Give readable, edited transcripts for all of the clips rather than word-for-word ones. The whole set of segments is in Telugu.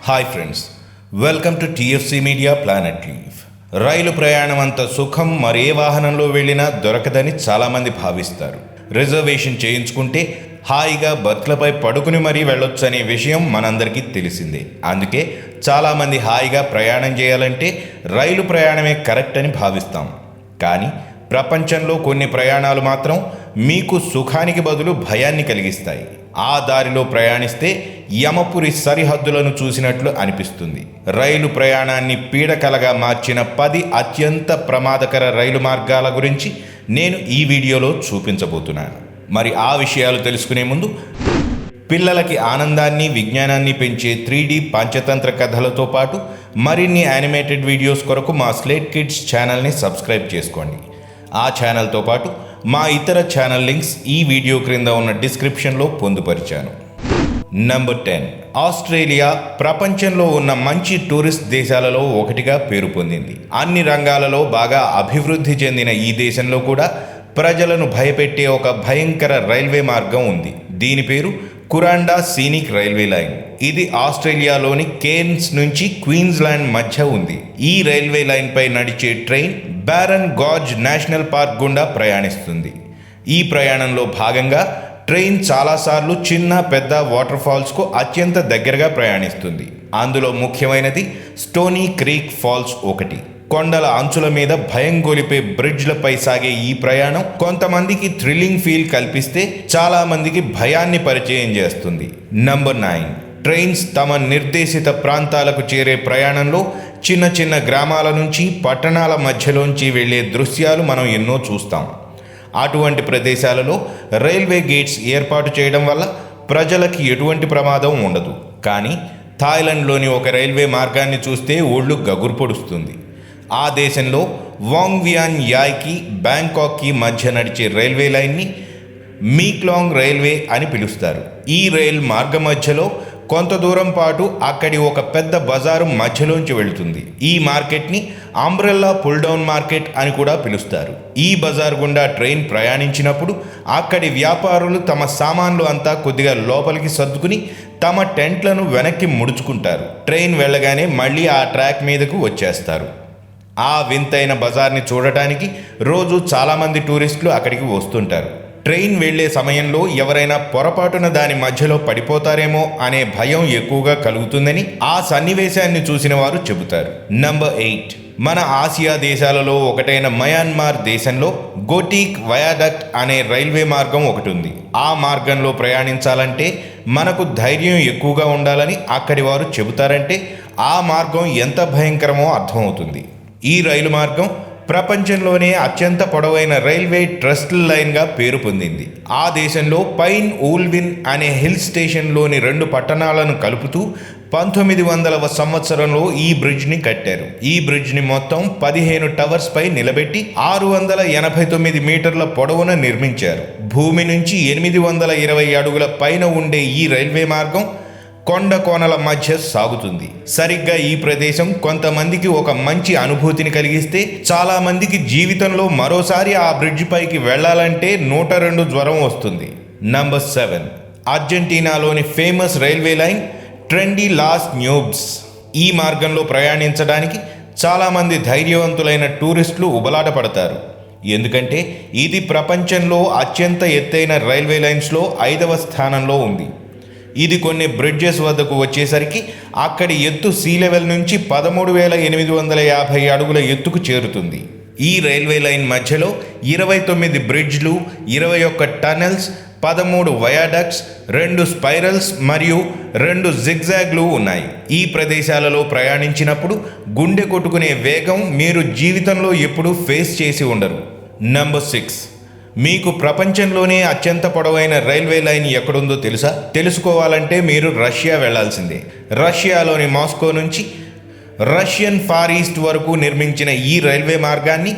Hi friends, welcome to TFC media planet live. రైలు ప్రయాణం అంత సుఖం మరే వాహనంలో వెళ్ళినా దొరకదని చాలామంది భావిస్తారు. రిజర్వేషన్ చేయించుకుంటే హాయిగా బర్త్లపై పడుకుని మరీ వెళ్ళొచ్చు అనే విషయం మనందరికీ తెలిసిందే. అందుకే చాలామంది హాయిగా ప్రయాణం చేయాలంటే రైలు ప్రయాణమే కరెక్ట్ అని భావిస్తాం. కానీ ప్రపంచంలో కొన్ని ప్రయాణాలు మాత్రం మీకు సుఖానికి బదులు భయాన్ని కలిగిస్తాయి. ఆ దారిలో ప్రయాణిస్తే యమపురి సరిహద్దులను చూసినట్లు అనిపిస్తుంది. రైలు ప్రయాణాన్ని పీడకలగా మార్చిన 10 అత్యంత ప్రమాదకర రైలు మార్గాల గురించి నేను ఈ వీడియోలో చూపించబోతున్నాను. మరి ఆ విషయాలు తెలుసుకునే ముందు పిల్లలకి ఆనందాన్ని విజ్ఞానాన్ని పెంచే 3D పంచతంత్ర కథలతో పాటు మరిన్ని యానిమేటెడ్ వీడియోస్ కొరకు మా స్లేట్ కిడ్స్ ఛానల్ని సబ్స్క్రైబ్ చేసుకోండి. ఆ ఛానల్తో పాటు మా ఇతర ఛానల్ లింక్స్ ఈ వీడియో క్రింద ఉన్న డిస్క్రిప్షన్లో పొందుపరిచాను. నంబర్ 10. ఆస్ట్రేలియా ప్రపంచంలో ఉన్న మంచి టూరిస్ట్ దేశాలలో ఒకటిగా పేరు పొందింది. అన్ని రంగాలలో బాగా అభివృద్ధి చెందిన ఈ దేశంలో కూడా ప్రజలను భయపెట్టే ఒక భయంకర రైల్వే మార్గం ఉంది. దీని పేరు కురాండా సీనిక్ రైల్వే లైన్. ఇది ఆస్ట్రేలియాలోని కేర్న్స్ నుంచి క్వీన్స్లాండ్ మధ్య ఉంది. ఈ రైల్వే లైన్పై నడిచే train barren gorge national park గుండా ప్రయాణిస్తుంది. ఈ ప్రయాణంలో భాగంగా ట్రైన్ చాలాసార్లు చిన్న పెద్ద వాటర్ ఫాల్స్కు అత్యంత దగ్గరగా ప్రయాణిస్తుంది. అందులో ముఖ్యమైనది స్టోనీ క్రీక్ ఫాల్స్ ఒకటి. కొండల అంచుల మీద భయం గొలిపే బ్రిడ్జ్లపై సాగే ఈ ప్రయాణం కొంతమందికి థ్రిల్లింగ్ ఫీల్ కల్పిస్తే చాలా మందికి భయాన్ని పరిచయం చేస్తుంది. నంబర్ 9. ట్రైన్స్ తమ నిర్దేశిత ప్రాంతాలకు చేరే ప్రయాణంలో చిన్న చిన్న గ్రామాల నుంచి పట్టణాల మధ్యలోంచి వెళ్లే దృశ్యాలు మనం ఎన్నో చూస్తాం. అటువంటి ప్రదేశాలలో రైల్వే గేట్స్ ఏర్పాటు చేయడం వల్ల ప్రజలకి ఎటువంటి ప్రమాదం ఉండదు. కానీ థాయిలాండ్లోని ఒక రైల్వే మార్గాన్ని చూస్తే ఒళ్ళు గగురు పొడుస్తుంది. ఆ దేశంలో వాంగ్వియాన్ యాయ్కి బ్యాంకాక్కి మధ్య నడిచే రైల్వే లైన్ని మీక్లాంగ్ రైల్వే అని పిలుస్తారు. ఈ రైల్ మార్గ మధ్యలో కొంత దూరం పాటు అక్కడి ఒక పెద్ద బజారు మధ్యలోంచి వెళుతుంది. ఈ మార్కెట్ని అంబ్రెల్లా పుల్ డౌన్ మార్కెట్ అని కూడా పిలుస్తారు. ఈ బజార్ గుండా ట్రైన్ ప్రయాణించినప్పుడు అక్కడి వ్యాపారులు తమ సామాన్లు అంతా కొద్దిగా లోపలికి సర్దుకుని తమ టెంట్లను వెనక్కి ముడుచుకుంటారు. ట్రైన్ వెళ్ళగానే మళ్ళీ ఆ ట్రాక్ మీదకు వచ్చేస్తారు. ఆ వింతైన బజార్ని చూడటానికి రోజు చాలామంది టూరిస్టులు అక్కడికి వస్తుంటారు. ట్రైన్ వెళ్లే సమయంలో ఎవరైనా పొరపాటున దాని మధ్యలో పడిపోతారేమో అనే భయం ఎక్కువగా కలుగుతుందని ఆ సన్నివేశాన్ని చూసిన వారు చెబుతారు. నంబర్ 8. మన ఆసియా దేశాలలో ఒకటైన మయన్మార్ దేశంలో గోటీక్ వయాడక్ట్ అనే రైల్వే మార్గం ఒకటి ఉంది. ఆ మార్గంలో ప్రయాణించాలంటే మనకు ధైర్యం ఎక్కువగా ఉండాలని అక్కడి వారు చెబుతారంటే ఆ మార్గం ఎంత భయంకరమో అర్థమవుతుంది. ఈ రైలు మార్గం ప్రపంచంలోనే అత్యంత పొడవైన రైల్వే ట్రస్ట్ లైన్గా పేరు పొందింది. ఆ దేశంలో పైన్ ఊల్విన్ అనే హిల్ స్టేషన్లోని 2 పట్టణాలను కలుపుతూ 1900వ సంవత్సరంలో ఈ బ్రిడ్జ్ని కట్టారు. ఈ బ్రిడ్జ్ని మొత్తం 15 టవర్స్ పై నిలబెట్టి 689 మీటర్ల పొడవున నిర్మించారు. భూమి నుంచి 820 అడుగుల పైన ఉండే ఈ రైల్వే మార్గం కొండ కోనల మధ్య సాగుతుంది. సరిగ్గా ఈ ప్రదేశం కొంతమందికి ఒక మంచి అనుభూతిని కలిగిస్తే చాలా మందికి జీవితంలో మరోసారి ఆ బ్రిడ్జ్ పైకి వెళ్లాలంటే 102 జ్వరం వస్తుంది. నంబర్ 7. అర్జెంటీనాలోని famous railway line Tren a las Nubes. ఈ మార్గంలో ప్రయాణించడానికి చాలామంది ధైర్యవంతులైన టూరిస్టులు ఉబలాట పడతారు. ఎందుకంటే ఇది ప్రపంచంలో అత్యంత ఎత్తైన రైల్వే లైన్స్లో 5వ స్థానంలో ఉంది. ఇది కొన్ని బ్రిడ్జెస్ వద్దకు వచ్చేసరికి అక్కడి ఎత్తు సీ లెవెల్ నుంచి 13,850 అడుగుల ఎత్తుకు చేరుతుంది. ఈ రైల్వే లైన్ మధ్యలో 29 బ్రిడ్జ్లు, 21 టనెల్స్, 13 వయాడక్ట్స్, 2 స్పైరల్స్ మరియు 2 జిగ్జాగ్లు ఉన్నాయి. ఈ ప్రదేశాలలో ప్రయాణించినప్పుడు గుండె కొట్టుకునే వేగం మీరు జీవితంలో ఎప్పుడూ ఫేస్ చేసి ఉండరు. నంబర్ 6. మీకు ప్రపంచంలోనే అత్యంత పొడవైన రైల్వే లైన్ ఎక్కడుందో తెలుసా? తెలుసుకోవాలంటే మీరు రష్యా వెళ్లాల్సిందే. రష్యాలోని మాస్కో నుంచి రష్యన్ ఫార్ ఈస్ట్ వరకు నిర్మించిన ఈ రైల్వే మార్గాన్ని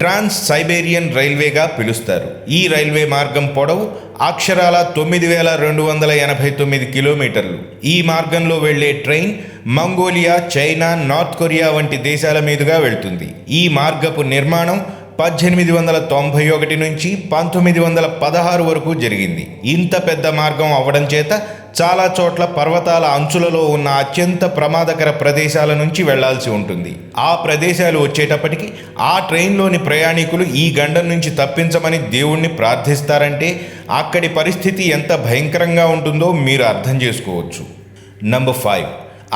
ట్రాన్స్ సైబేరియన్ రైల్వేగా పిలుస్తారు. ఈ రైల్వే మార్గం పొడవు అక్షరాల 9,289 కిలోమీటర్లు. ఈ మార్గంలో వెళ్లే train Mongolia, China, north Korea వంటి దేశాల మీదుగా వెళ్తుంది. ఈ మార్గపు నిర్మాణం 1891 నుంచి 1916 వరకు జరిగింది. ఇంత పెద్ద మార్గం అవ్వడం చేత చాలా చోట్ల పర్వతాల అంచులలో ఉన్న అత్యంత ప్రమాదకర ప్రదేశాల నుంచి వెళ్లాల్సి ఉంటుంది. ఆ ప్రదేశాలు వచ్చేటప్పటికి ఆ ట్రైన్లోని ప్రయాణికులు ఈ గండం నుంచి తప్పించమని దేవుణ్ణి ప్రార్థిస్తారంటే అక్కడి పరిస్థితి ఎంత భయంకరంగా ఉంటుందో మీరు అర్థం చేసుకోవచ్చు. నంబర్ 5,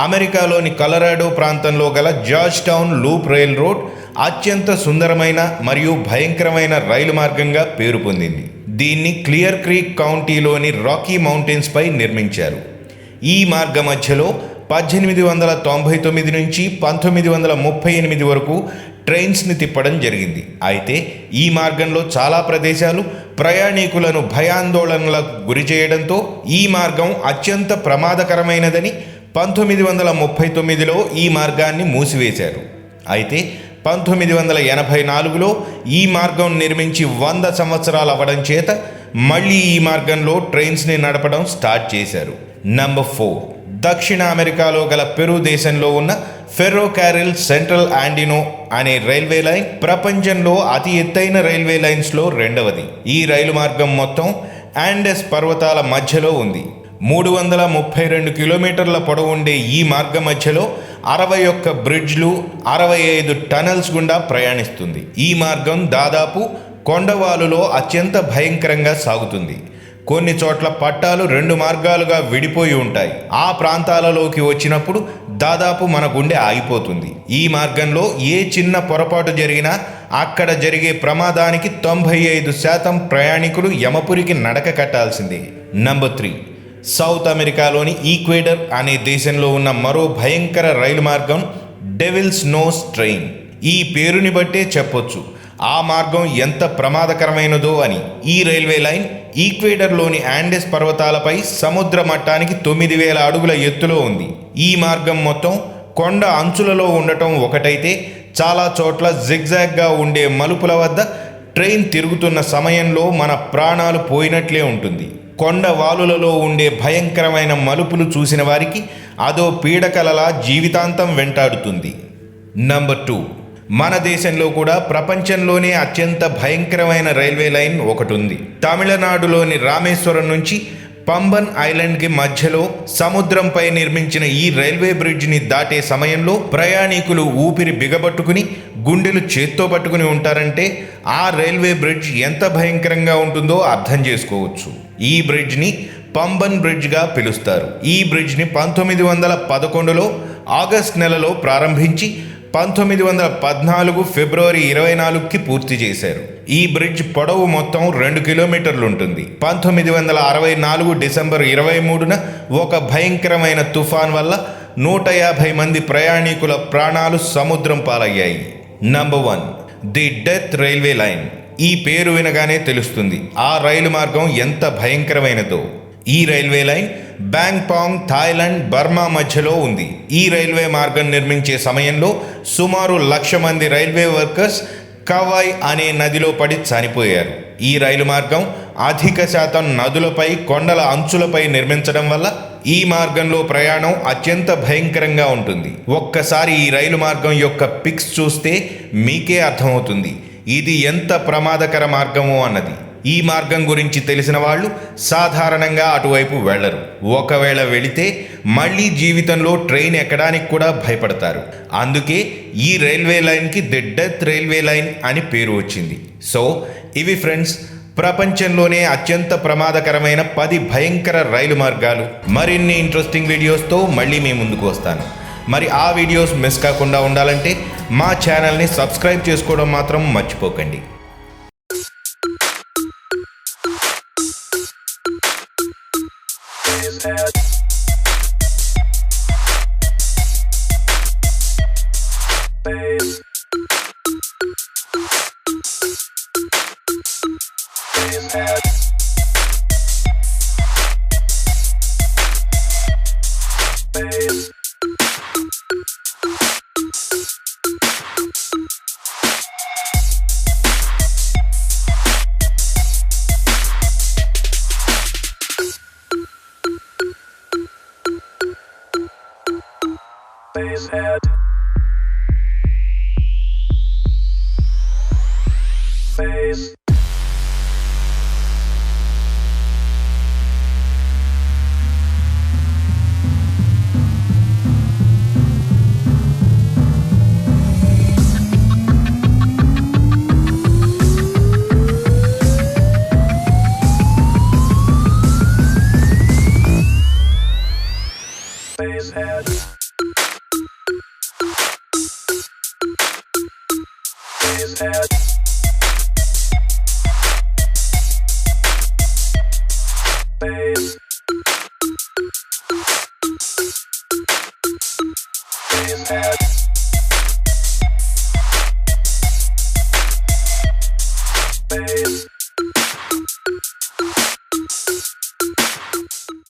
అమెరికాలోని కలరాడో ప్రాంతంలో గల George town loop rail road అత్యంత సుందరమైన మరియు భయంకరమైన రైలు మార్గంగా పేరు పొందింది. దీన్ని క్లియర్ క్రీక్ కౌంటీలోని రాకీ మౌంటైన్స్ పై నిర్మించారు. ఈ మార్గ మధ్యలో 1899 నుంచి 1938 వరకు ట్రైన్స్ని తిప్పడం జరిగింది. అయితే ఈ మార్గంలో చాలా ప్రదేశాలు ప్రయాణికులను భయాందోళనలకు గురి చేయడంతో ఈ మార్గం అత్యంత ప్రమాదకరమైనదని 1939లో ఈ మార్గాన్ని మూసివేశారు. అయితే 1984లో ఈ మార్గం నిర్మించి 100 సంవత్సరాలు అవ్వడం చేత మళ్ళీ ఈ మార్గంలో ట్రైన్స్ని నడపడం స్టార్ట్ చేశారు. నంబర్ 4, దక్షిణ అమెరికాలో గల పెరు దేశంలో ఉన్న ఫెర్రోకారిల్ సెంట్రల్ ఆండినో అనే రైల్వే లైన్ ప్రపంచంలో అతి ఎత్తైన రైల్వే లైన్స్లో రెండవది. ఈ రైలు మార్గం మొత్తం ఆండెస్ పర్వతాల మధ్యలో ఉంది. 332 కిలోమీటర్ల పొడవు ఉండే ఈ మార్గ మధ్యలో 61 బ్రిడ్జ్లు, 65 టనల్స్ గుండా ప్రయాణిస్తుంది. ఈ మార్గం దాదాపు కొండవాలులో అత్యంత భయంకరంగా సాగుతుంది. కొన్ని చోట్ల పట్టాలు 2 మార్గాలుగా విడిపోయి ఉంటాయి. ఆ ప్రాంతాలలోకి వచ్చినప్పుడు దాదాపు మన గుండె ఆగిపోతుంది. ఈ మార్గంలో ఏ చిన్న పొరపాటు జరిగినా అక్కడ జరిగే ప్రమాదానికి 95% ప్రయాణికులు యమపురికి నడక కట్టాల్సిందే. నంబర్ 3, సౌత్ అమెరికాలోని ఈక్వేడర్ అనే దేశంలో ఉన్న మరో భయంకర రైలు మార్గం డెవిల్స్ నోస్ ట్రైన్. ఈ పేరుని బట్టే చెప్పొచ్చు ఆ మార్గం ఎంత ప్రమాదకరమైనదో అని. ఈ రైల్వే లైన్ ఈక్వేడర్లోని ఆండెస్ పర్వతాలపై సముద్ర మట్టానికి 9000 అడుగుల ఎత్తులో ఉంది. ఈ మార్గం మొత్తం కొండ అంచులలో ఉండటం ఒకటైతే చాలా చోట్ల జిగ్జాగ్గా ఉండే మలుపుల వద్ద ట్రైన్ తిరుగుతున్న సమయంలో మన ప్రాణాలు పోయినట్లే ఉంటుంది. కొండ వాలులలో ఉండే భయంకరమైన మలుపులు చూసిన వారికి అదో పీడకలలా జీవితాంతం వెంటాడుతుంది. నంబర్ 2, మన దేశంలో కూడా ప్రపంచంలోనే అత్యంత భయంకరమైన రైల్వే లైన్ ఒకటి ఉంది. తమిళనాడులోని రామేశ్వరం నుంచి పంబన్ ఐలాండ్కి మధ్యలో సముద్రంపై నిర్మించిన ఈ రైల్వే బ్రిడ్జ్ని దాటే సమయంలో ప్రయాణికులు ఊపిరి బిగబట్టుకుని గుండెలు చేత్తో పట్టుకుని ఉంటారంటే ఆ రైల్వే బ్రిడ్జ్ ఎంత భయంకరంగా ఉంటుందో అర్థం చేసుకోవచ్చు. ఈ బ్రిడ్జ్ని పంబన్ బ్రిడ్జ్గా పిలుస్తారు. ఈ బ్రిడ్జ్ని 1911లో ఆగస్ట్ నెలలో ప్రారంభించి 1914 ఫిబ్రవరి 24కి పూర్తి చేశారు. ఈ బ్రిడ్జ్ పొడవు మొత్తం 2 కిలోమీటర్లు ఉంటుంది. 1964 డిసెంబర్ 23న ఒక భయంకరమైన తుఫాన్ వల్ల 150 మంది ప్రయాణికుల ప్రాణాలు సముద్రం పాలయ్యాయి. Number 1, the death railway line. ఈ పేరు వినగానే తెలుస్తుంది ఆ రైలు మార్గం ఎంత భయంకరమైనదో. ఈ రైల్వే లైన్ బ్యాంగ్పాంగ్, థాయిలాండ్, బర్మా మధ్యలో ఉంది. ఈ రైల్వే మార్గం నిర్మించే సమయంలో సుమారు 1,00,000 మంది రైల్వే వర్కర్స్ కవాయ్ అనే నదిలో పడి చనిపోయారు. ఈ రైలు మార్గం అధిక శాతం నదులపై, కొండల అంచులపై నిర్మించడం వల్ల ఈ మార్గంలో ప్రయాణం అత్యంత భయంకరంగా ఉంటుంది. ఒక్కసారి ఈ రైలు మార్గం యొక్క పిక్స్ చూస్తే మీకే అర్థమవుతుంది ఇది ఎంత ప్రమాదకర మార్గమో అన్నది. ఈ మార్గం గురించి తెలిసిన వాళ్ళు సాధారణంగా అటువైపు వెళ్లరు. ఒకవేళ వెళితే మళ్ళీ జీవితంలో ట్రైన్ ఎక్కడానికి కూడా భయపడతారు. అందుకే ఈ రైల్వే లైన్కి ది డెత్ రైల్వే లైన్ అని పేరు వచ్చింది. సో ఇవి ఫ్రెండ్స్, ప్రపంచంలోనే అత్యంత ప్రమాదకరమైన 10 భయంకర రైలు మార్గాలు. మరిన్ని ఇంట్రెస్టింగ్ వీడియోస్తో మళ్ళీ మీ ముందుకు వస్తాను. మరి ఆ వీడియోస్ మిస్ కాకుండా ఉండాలంటే మా ఛానల్ని సబ్స్క్రైబ్ చేసుకోవడం మాత్రం మర్చిపోకండి. Basehead. Base. Head.